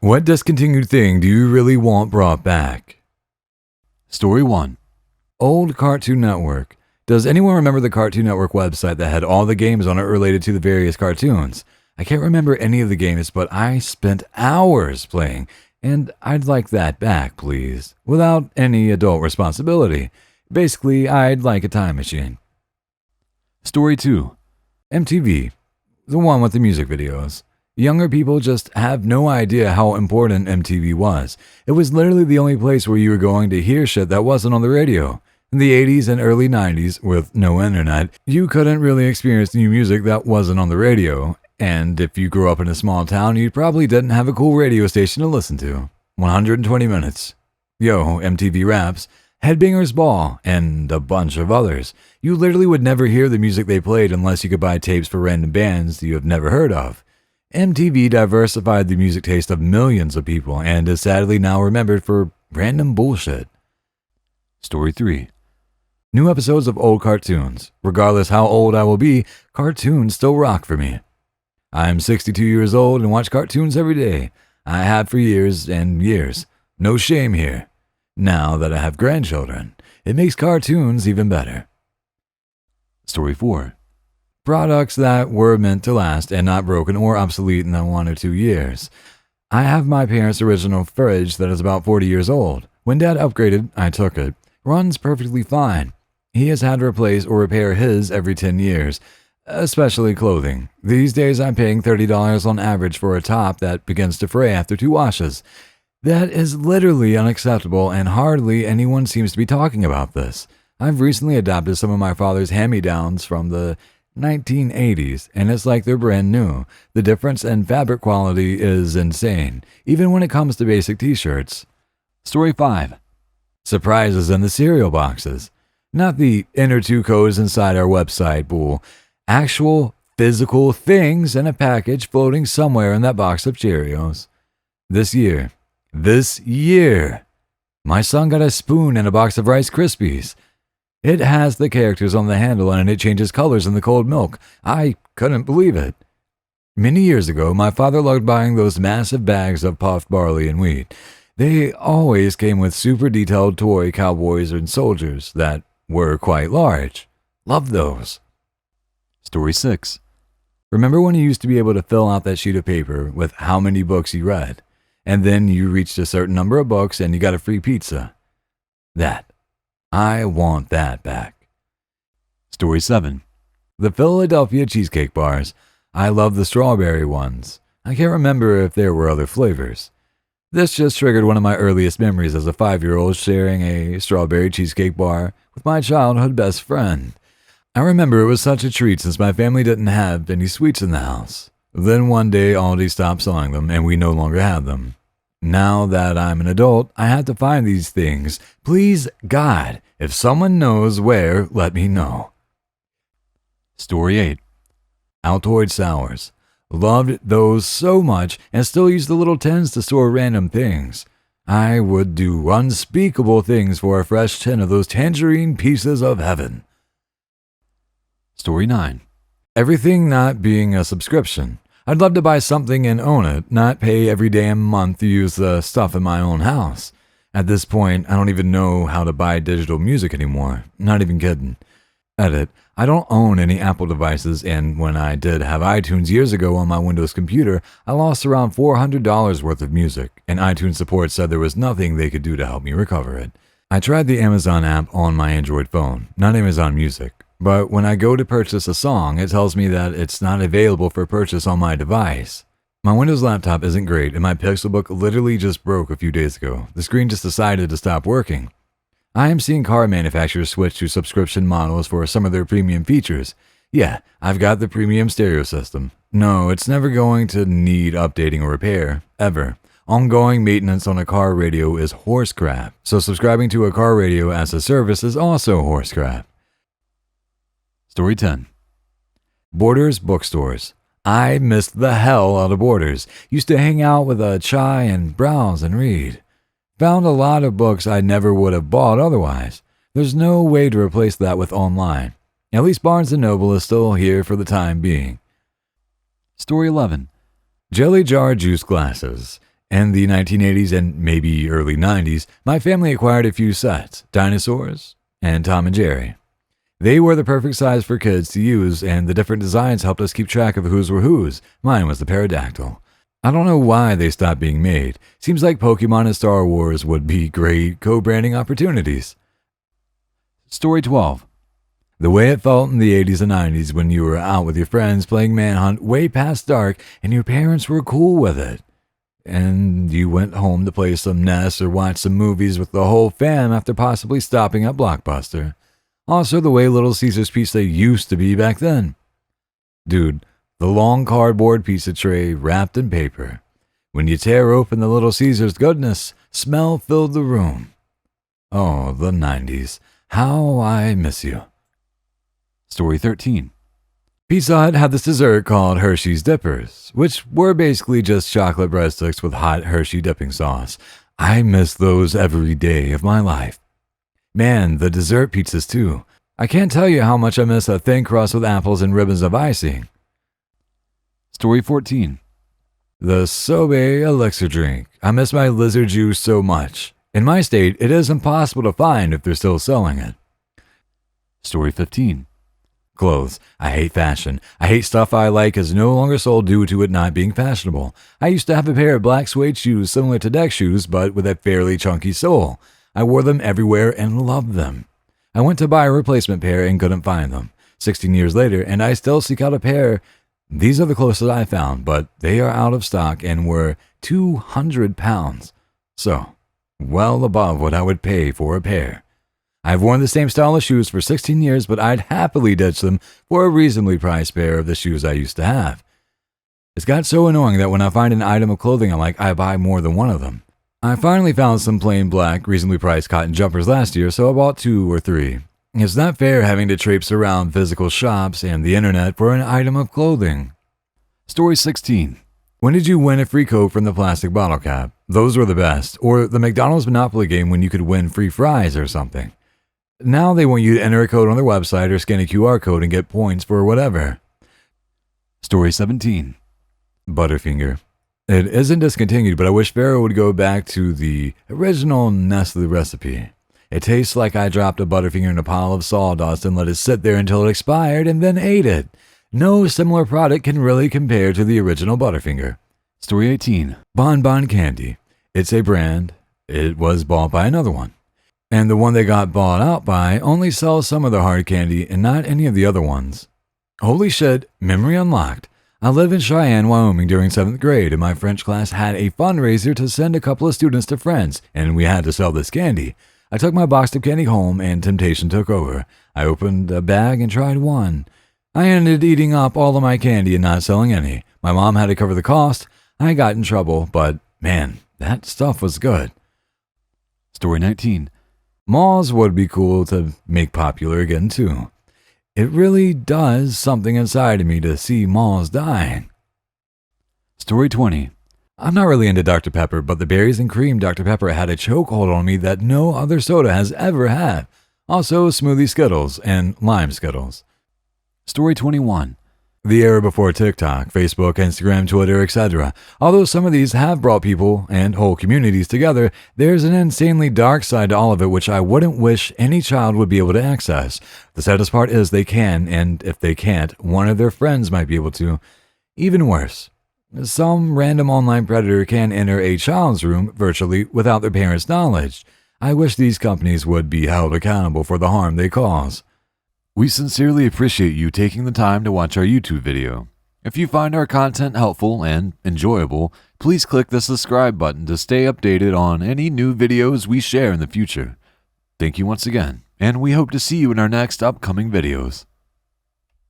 What discontinued thing do you really want brought back? Story 1. Old Cartoon Network. Does anyone remember the Cartoon Network website that had all the games on it related to the various cartoons? I can't remember any of the games, but I spent hours playing, and I'd like that back, please, without any adult responsibility. Basically, I'd like a time machine. Story 2. MTV. The one with the music videos. Younger people just have no idea how important MTV was. It was literally the only place where you were going to hear shit that wasn't on the radio. In the 80s and early 90s, with no internet, you couldn't really experience new music that wasn't on the radio. And if you grew up in a small town, you probably didn't have a cool radio station to listen to. 120 Minutes. Yo, MTV Raps. Headbangers Ball, and a bunch of others. You literally would never hear the music they played unless you could buy tapes for random bands you have never heard of. MTV diversified the music taste of millions of people and is sadly now remembered for random bullshit. Story 3. New episodes of old cartoons. Regardless how old I will be, cartoons still rock for me. I'm 62 years old and watch cartoons every day. I have for years and years. No shame here. Now that I have grandchildren, it makes cartoons even better. Story 4. Products that were meant to last and not broken or obsolete in 1 or 2 years. I have my parents' original fridge that is about 40 years old. When Dad upgraded, I took it. Runs perfectly fine. He has had to replace or repair his every 10 years, especially clothing. These days I'm paying $30 on average for a top that begins to fray after 2 washes. That is literally unacceptable, and hardly anyone seems to be talking about this. I've recently adopted some of my father's hand-me-downs from the 1980s, and it's like they're brand new. The difference in fabric quality is insane, even when it comes to basic t-shirts. Story 5. Surprises in the cereal boxes. Not the enter 2 codes inside our website bull. Actual, physical things in a package floating somewhere in that box of Cheerios. This year, my son got a spoon and a box of Rice Krispies. It has the characters on the handle and it changes colors in the cold milk. I couldn't believe it. Many years ago, my father loved buying those massive bags of puffed barley and wheat. They always came with super detailed toy cowboys and soldiers that were quite large. Loved those. Story 6. Remember when you used to be able to fill out that sheet of paper with how many books you read, and then you reached a certain number of books and you got a free pizza? I want that back. Story 7. The Philadelphia cheesecake bars. I love the strawberry ones. I can't remember if there were other flavors. This just triggered one of my earliest memories as a 5-year-old sharing a strawberry cheesecake bar with my childhood best friend. I remember it was such a treat since my family didn't have any sweets in the house. Then one day Aldi stopped selling them and we no longer had them. Now that I'm an adult, I have to find these things. Please, God, if someone knows where, let me know. Story 8. Altoid Sours. Loved those so much and still use the little tins to store random things. I would do unspeakable things for a fresh tin of those tangerine pieces of heaven. Story 9. Everything not being a subscription. I'd love to buy something and own it, not pay every damn month to use the stuff in my own house. At this point, I don't even know how to buy digital music anymore. Not even kidding. Edit. I don't own any Apple devices, and when I did have iTunes years ago on my Windows computer, I lost around $400 worth of music, and iTunes support said there was nothing they could do to help me recover it. I tried the Amazon app on my Android phone, not Amazon Music. But when I go to purchase a song, it tells me that it's not available for purchase on my device. My Windows laptop isn't great, and my Pixelbook literally just broke a few days ago. The screen just decided to stop working. I am seeing car manufacturers switch to subscription models for some of their premium features. Yeah, I've got the premium stereo system. No, it's never going to need updating or repair, ever. Ongoing maintenance on a car radio is horse crap, so subscribing to a car radio as a service is also horse crap. Story 10. Borders bookstores. I missed the hell out of Borders. Used to hang out with a chai and browse and read. Found a lot of books I never would have bought otherwise. There's no way to replace that with online. At least Barnes & Noble is still here for the time being. Story 11. Jelly jar juice glasses. In the 1980s and maybe early 90s, my family acquired a few sets, Dinosaurs and Tom and Jerry. They were the perfect size for kids to use, and the different designs helped us keep track of whose were whose. Mine was the pterodactyl. I don't know why they stopped being made. Seems like Pokemon and Star Wars would be great co-branding opportunities. Story 12. The way it felt in the 80s and 90s when you were out with your friends playing Manhunt way past dark and your parents were cool with it. And you went home to play some NES or watch some movies with the whole fam after possibly stopping at Blockbuster. Also the way Little Caesar's pizza used to be back then. Dude, the long cardboard pizza tray wrapped in paper. When you tear open the Little Caesar's goodness, smell filled the room. Oh, the 90s. How I miss you. Story 13. Pizza Hut had this dessert called Hershey's Dippers, which were basically just chocolate breadsticks with hot Hershey dipping sauce. I miss those every day of my life. Man, the dessert pizzas too. I can't tell you how much I miss a thin crust with apples and ribbons of icing. Story 14. The Sobe elixir drink. I miss my lizard juice so much. In my state, it is impossible to find if they're still selling it. Story 15. Clothes. I hate fashion. I hate stuff I like is no longer sold due to it not being fashionable. I used to have a pair of black suede shoes similar to deck shoes, but with a fairly chunky sole. I wore them everywhere and loved them. I went to buy a replacement pair and couldn't find them. 16 years later, and I still seek out a pair. These are the closest I found, but they are out of stock and were 200 pounds. So, well above what I would pay for a pair. I've worn the same style of shoes for 16 years, but I'd happily ditch them for a reasonably priced pair of the shoes I used to have. It's got so annoying that when I find an item of clothing I like, I buy more than one of them. I finally found some plain black, reasonably priced cotton jumpers last year, so I bought 2 or 3. It's not fair having to traipse around physical shops and the internet for an item of clothing. Story 16. When did you win a free Coke from the plastic bottle cap? Those were the best. Or the McDonald's Monopoly game when you could win free fries or something. Now they want you to enter a code on their website or scan a QR code and get points for whatever. Story 17. Butterfinger. It isn't discontinued, but I wish Pharaoh would go back to the original Nestle recipe. It tastes like I dropped a Butterfinger in a pile of sawdust and let it sit there until it expired and then ate it. No similar product can really compare to the original Butterfinger. Story 18. Bon Bon Candy. It's a brand. It was bought by another one. And the one they got bought out by only sells some of the hard candy and not any of the other ones. Holy shit, memory unlocked. I lived in Cheyenne, Wyoming during 7th grade, and my French class had a fundraiser to send a couple of students to friends, and we had to sell this candy. I took my box of candy home, and temptation took over. I opened a bag and tried one. I ended eating up all of my candy and not selling any. My mom had to cover the cost. I got in trouble, but man, that stuff was good. Story 19. Malls would be cool to make popular again, too. It really does something inside of me to see malls dying. Story 20. I'm not really into Dr. Pepper, but the berries and cream Dr. Pepper had a chokehold on me that no other soda has ever had. Also, smoothie Skittles and lime Skittles. Story 21. The era before TikTok, Facebook, Instagram, Twitter, etc. Although some of these have brought people and whole communities together, there's an insanely dark side to all of it which I wouldn't wish any child would be able to access. The saddest part is they can, and if they can't, one of their friends might be able to. Even worse, some random online predator can enter a child's room virtually without their parents' knowledge. I wish these companies would be held accountable for the harm they cause. We sincerely appreciate you taking the time to watch our YouTube video. If you find our content helpful and enjoyable, please click the subscribe button to stay updated on any new videos we share in the future. Thank you once again, and we hope to see you in our next upcoming videos.